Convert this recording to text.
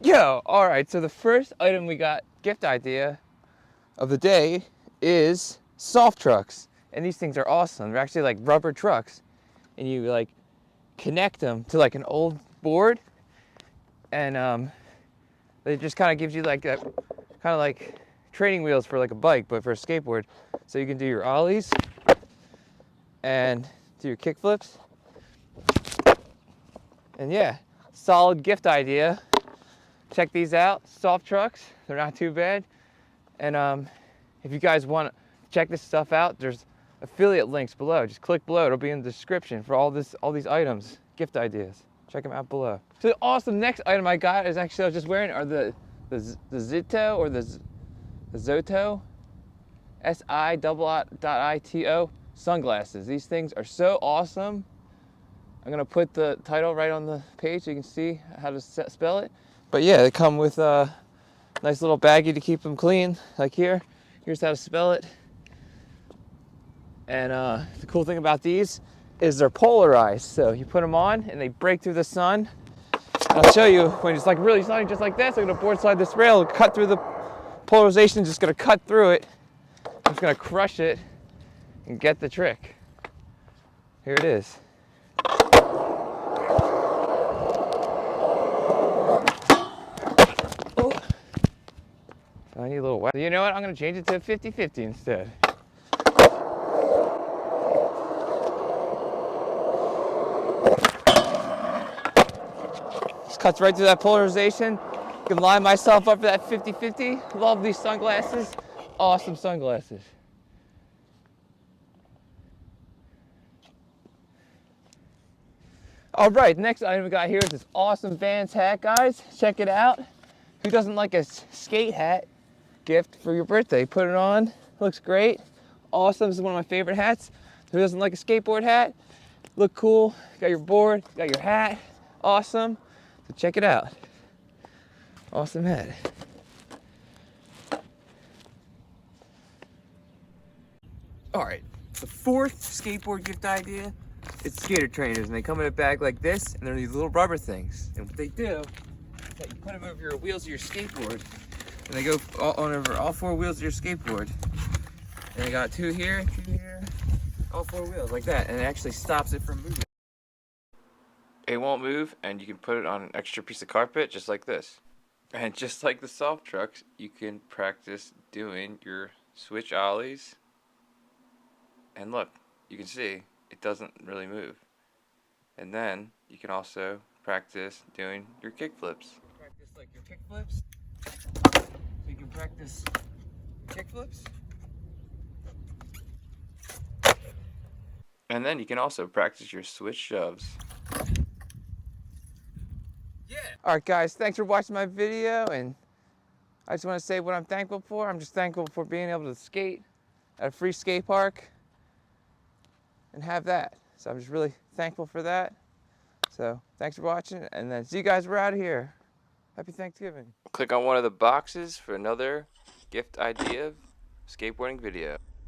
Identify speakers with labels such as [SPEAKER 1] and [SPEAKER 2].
[SPEAKER 1] Yo, alright, so the first item we got gift idea of the day is Softrucks. And these things are awesome. They're actually like rubber trucks. And you like connect them to like an old board. And it just kind of gives you like a kind of like training wheels for like a bike, but for a skateboard. So you can do your ollies and do your kick flips. And yeah, solid gift idea. Check these out, Softrucks. They're not too bad. And if you guys want to check this stuff out, there's affiliate links below. Just click below. It'll be in the description for all these items, gift ideas. Check them out below. So the awesome next item I got is actually I was just wearing are the Zito or the Zoto, SI.ITO sunglasses. These things are so awesome. I'm gonna put the title right on the page so you can see how to spell it. But yeah, they come with a nice little baggie to keep them clean. Like here's how to spell it. And the cool thing about these is they're polarized. So you put them on and they break through the sun. And I'll show you when it's like really sunny just like this. I'm gonna board slide this rail, cut through the polarization, just gonna cut through it. I'm just gonna crush it and get the trick. Here it is. Oh. I need a little wet. You know what? I'm gonna change it to 50-50 instead. Just cuts right through that polarization. I can line myself up for that 50-50. Love these sunglasses. Awesome sunglasses. All right, next item we got here is this awesome Vans hat, guys. Check it out. Who doesn't like a skate hat gift for your birthday? Put it on, looks great. Awesome, this is one of my favorite hats. Who doesn't like a skateboard hat? Look cool, got your board, got your hat, awesome. So check it out. Awesome hat. All right, the fourth skateboard gift idea, it's SkaterTrainers, and they come in a bag like this, and they're these little rubber things. And what they do is that you put them over your wheels of your skateboard, and they go over all four wheels of your skateboard. And they got two here, all four wheels like that, and it actually stops it from moving. It won't move, and you can put it on an extra piece of carpet just like this. And just like the Softrucks, you can practice doing your switch ollies. And look, you can see it doesn't really move. And then you can also practice doing your kick flips. Practice like your kick flips. So you can practice kick flips. And then you can also practice your switch shoves. Yeah. All right, guys, thanks for watching my video, and I just want to say what I'm thankful for. I'm just thankful for being able to skate at a free skate park and have that. So I'm just really thankful for that. So thanks for watching, and then see you guys. We're out of here. Happy Thanksgiving. Click on one of the boxes for another gift idea skateboarding video.